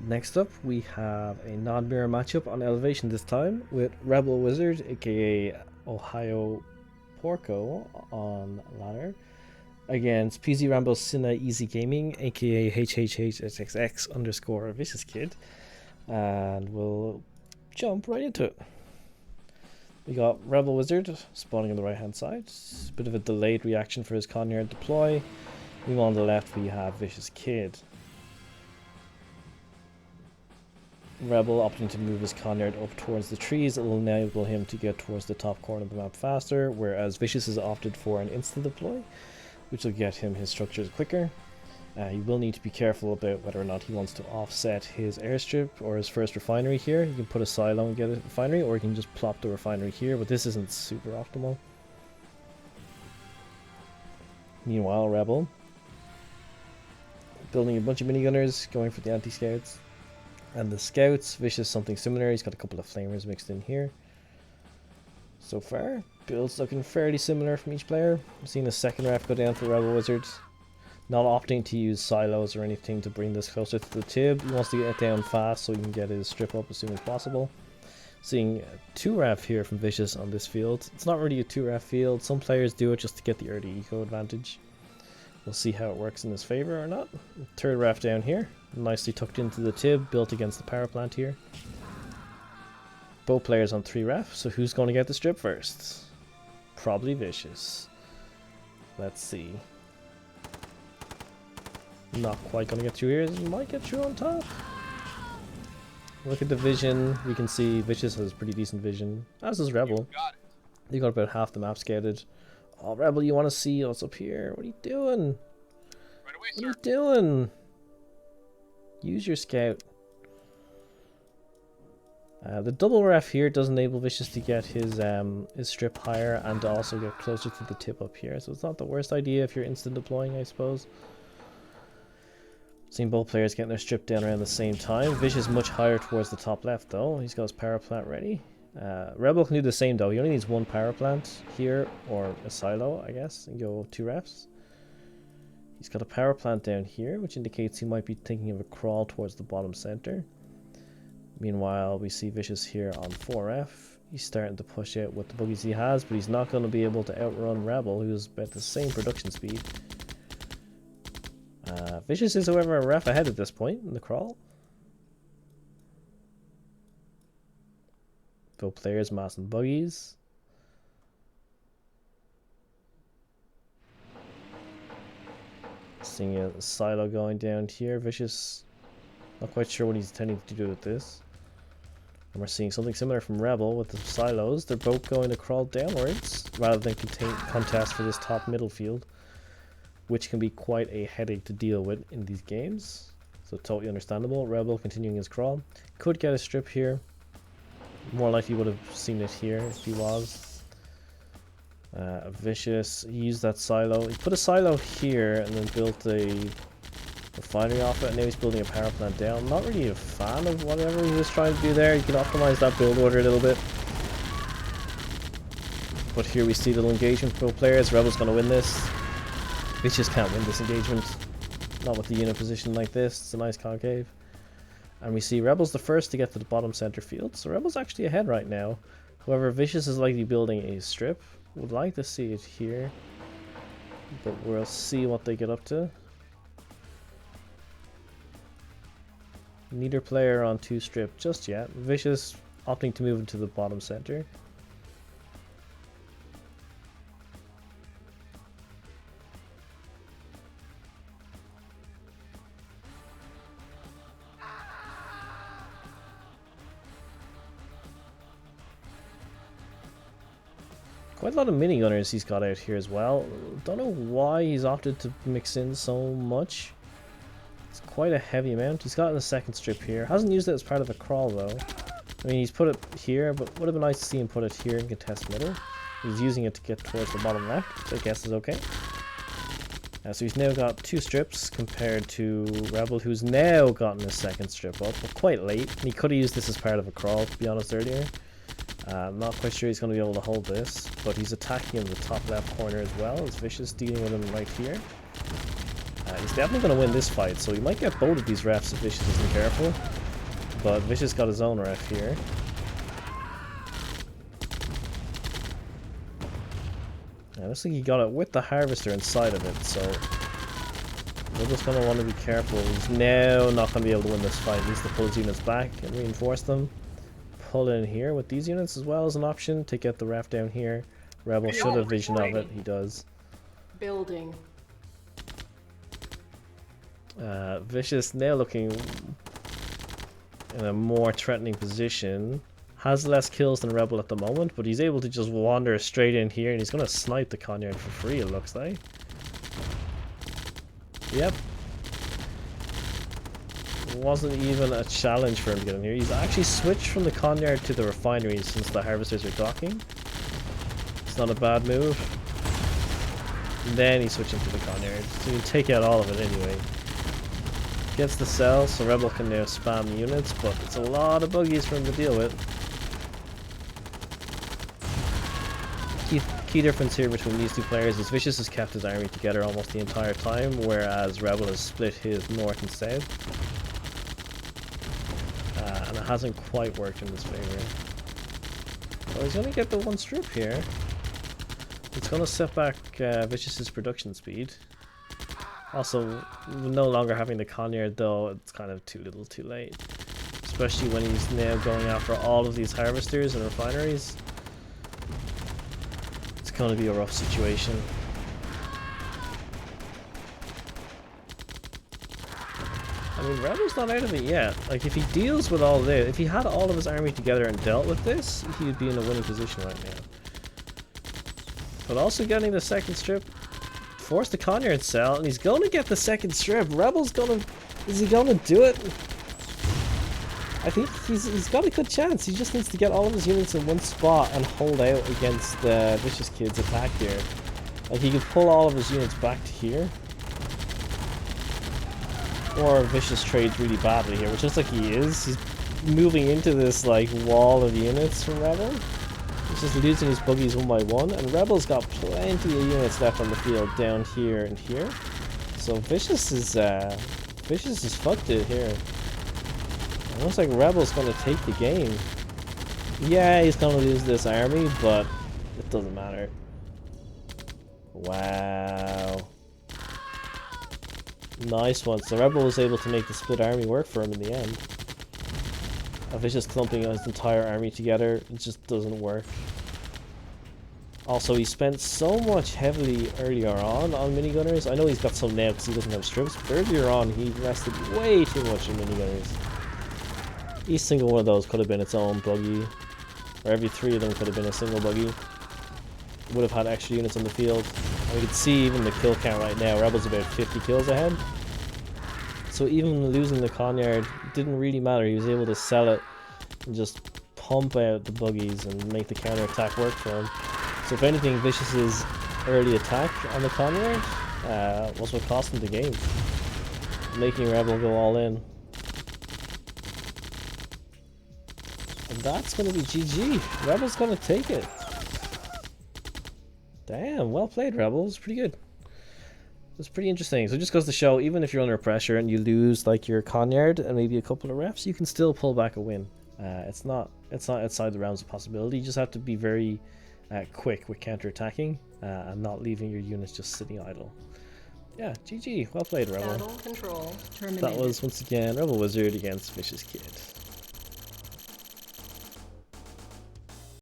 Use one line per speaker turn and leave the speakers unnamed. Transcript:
Next up, we have a non-mirror matchup on elevation this time with Rebel Wizard, aka Ohio Porco, on ladder against PZ Rambo Sina Easy Gaming, aka HHHXX underscore Vicious Kid, and we'll jump right into it. We got Rebel Wizard spawning on the right hand side, bit of a delayed reaction for his Conyard deploy. Meanwhile on the left we have Vicious Kid. Rebel opting to move his Conyard up towards the trees. It will enable him to get towards the top corner of the map faster, whereas Vicious has opted for an instant deploy, which will get him his structures quicker. He will need to be careful about whether or not he wants to offset his airstrip or his first refinery here. He can put a silo and get a refinery, or he can just plop the refinery here, but this isn't super optimal. Meanwhile, Rebel building a bunch of minigunners, going for the anti-scouts. And the scouts, Vicious something similar. He's got a couple of flamers mixed in here. So far, builds looking fairly similar from each player. I'm seeing a second ref go down for Rebel Wizard. Not opting to use silos or anything to bring this closer to the tib. He wants to get it down fast so he can get his strip up as soon as possible. Seeing a 2-ref here from Vicious on this field. It's not really a 2-ref field. Some players do it just to get the early eco advantage. We'll see how it works in his favor or not. 3rd ref down here. Nicely tucked into the tib, built against the power plant here. Both players on 3 ref, so who's going to get the strip first? Probably Vicious. Let's see. Not quite going to get through here. Might get through on top. Look at the vision. We can see Vicious has pretty decent vision, as does Rebel. They got about half the map scouted. Oh, Rebel, you want to see what's up here? What are you doing?
Right away,
what are you doing? Use your scout. The double ref here does enable Vicious to get his strip higher and to also get closer to the tip up here. So it's not the worst idea if you're instant deploying, I suppose. Seeing both players getting their strip down around the same time. Vicious much higher towards the top left though. He's got his power plant ready. Rebel can do the same though. He only needs 1 power plant here, or a silo, I guess, and go 2 refs. He's got a power plant down here, which indicates he might be thinking of a crawl towards the bottom center. Meanwhile, we see Vicious here on 4F. He's starting to push out with the buggies he has, but he's not going to be able to outrun Rebel, who's about the same production speed. Vicious is, however, a ref ahead at this point in the crawl. Both players massing buggies. Seeing a silo going down here. Vicious, not quite sure what he's intending to do with this. And we're seeing something similar from Rebel with the silos. They're both going to crawl downwards rather than contest for this top middle field, which can be quite a headache to deal with in these games. So totally understandable. Rebel continuing his crawl. Could get a strip here. More likely would have seen it here if he was. Vicious, he used that silo. He put a silo here and then built a refinery off it, and now he's building a power plant down. Not really a fan of whatever he was trying to do there. You can optimize that build order a little bit. But here we see a little engagement for both players. Rebel's going to win this. Vicious can't win this engagement. Not with the unit position like this. It's a nice concave. And we see Rebel's the first to get to the bottom center field. So Rebel's actually ahead right now. However, Vicious is likely building a strip. Would like to see it here, but we'll see what they get up to. Neither player on 2 strip just yet. Vicious opting to move into the bottom center. Quite a lot of minigunners he's got out here as well. Don't know why he's opted to mix in so much. It's quite a heavy amount. He's got in the second strip here. Hasn't used it as part of a crawl though. I mean, he's put it here, but would have been nice to see him put it here and contest middle. He's using it to get towards the bottom left, which I guess is okay. So he's now got 2 strips compared to Rebel, who's now gotten his second strip up, but quite late. And he could have used this as part of a crawl, to be honest, earlier. I'm not quite sure he's going to be able to hold this, but he's attacking in the top left corner as well, as Vicious dealing with him right here. He's definitely going to win this fight, so he might get both of these refs if Vicious isn't careful. But Vicious got his own ref here. Yeah, looks like he got it with the harvester inside of it, so we're just going to want to be careful. He's now not going to be able to win this fight. He needs to pull his units back and reinforce them. Pull in here with these units as well as an option. Take out the ref down here. Rebel should have vision of it. He does.
Building.
Vicious now looking in a more threatening position. Has less kills than Rebel at the moment, but he's able to just wander straight in here and he's going to snipe the Conyard for free, it looks like. Yep. It wasn't even a challenge for him to get in here. He's actually switched from the Conyard to the refinery since the harvesters are docking. It's not a bad move. And then he's switching to the Conyard, so you can take out all of it anyway. Gets the cell, so Rebel can now spam the units, but it's a lot of buggies for him to deal with. Key difference here between these two players is Vicious has kept his army together almost the entire time, whereas Rebel has split his north and south. And it hasn't quite worked in his favor. Well, he's going to get the one strip here. It's going to set back Vicious's production speed. Also, no longer having the Conyard though, it's kind of too little too late. Especially when he's now going after all of these harvesters and refineries. It's going to be a rough situation. I mean, Rebel's not out of it yet. Like, if he deals with all this, if he had all of his army together and dealt with this, he would be in a winning position right now. But also getting the second strip, force the Conyard cell, and he's going to get the second strip. Rebel's going to... Is he going to do it? I think he's got a good chance. He just needs to get all of his units in one spot and hold out against the Vicious Kid's attack here. Like, he could pull all of his units back to here. Or Vicious trades really badly here, which looks like he is. He's moving into this, like, wall of units from Rebel. He's just losing his buggies one by one, and Rebel's got plenty of units left on the field down here and here. So Vicious is fucked it here. It looks like Rebel's going to take the game. Yeah, he's going to lose this army, but it doesn't matter. Wow. Nice one. So Rebel was able to make the split army work for him in the end. Vicious clumping his entire army together, it just doesn't work. Also, he spent so much heavily earlier on minigunners. I know he's got some now because he doesn't have strips, but earlier on he invested way too much in minigunners. Each single one of those could have been its own buggy, or every three of them could have been a single buggy. Would have had extra units on the field. And we can see even the kill count right now. Rebel's about 50 kills ahead. So even losing the Conyard didn't really matter. He was able to sell it and just pump out the buggies and make the counter attack work for him. So if anything, Vicious's early attack on the Conyard was what cost him the game, making Rebel go all in. And that's going to be GG. Rebel's going to take it. Damn, well played, Rebel. It's pretty good. It's pretty interesting. So it just goes to show, even if you're under pressure and you lose like your Conyard and maybe a couple of refs, you can still pull back a win. It's not outside the realms of possibility. You just have to be very quick with counter-attacking and not leaving your units just sitting idle. Yeah, GG. Well played, Rebel.
Battle control terminated.
That was once again Rebel Wizard against Vicious Kid.